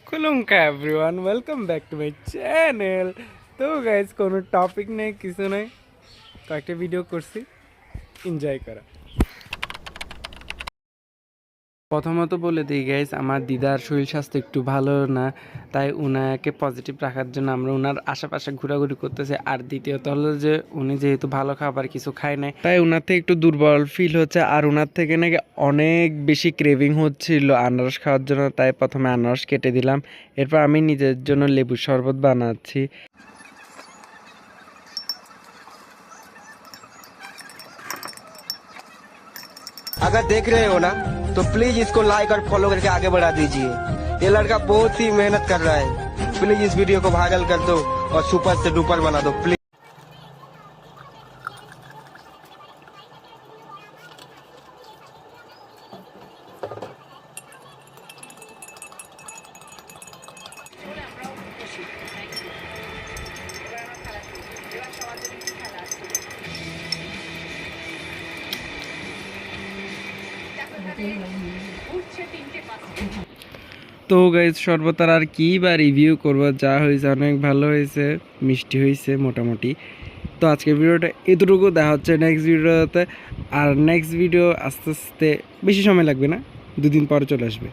खुलुमका everyone welcome back to my channel. तो guys কোনো topic নেই কিছু নাই, কয়েকটা ভিডিও করছি, এনজয় করা। প্রথমত বলে দিই গাইজ, আমার দিদার শরীর স্বাস্থ্য একটু ভালো না, তাই উনাকে পজিটিভ রাখার জন্য আমরা উনার আশেপাশে ঘোরাঘুরি করতেছি। আর দ্বিতীয়ত হলো যে উনি যেহেতু ভালো খাবার কিছু খায় নাই, তাই উনার থেকে একটু দুর্বল ফিল হচ্ছে। আর উনার থেকে নাকি অনেক বেশি ক্রেভিং হচ্ছিল আনারস খাওয়ার জন্য, তাই প্রথমে আনারস কেটে দিলাম। এরপর আমি নিজের জন্য লেবুর শরবত বানাচ্ছি। अगर देख रहे हो ना तो प्लीज इसको लाइक और फॉलो करके आगे बढ़ा दीजिए। ये लड़का बहुत ही मेहनत कर रहा है। प्लीज इस वीडियो को वायरल कर दो और सुपर से डुपर बना दो प्लीज। তো গাইজ শরবতার আর কি বা রিভিউ করবো, যা হয়েছে অনেক ভালো হয়েছে, মিষ্টি হয়েছে মোটামুটি। তো আজকের ভিডিওটা এতটুকু, দেখা হচ্ছে নেক্সট ভিডিওতে। আর নেক্সট ভিডিও আস্তে আস্তে বেশি সময় লাগবে না, দুদিন পরে চলে আসবে।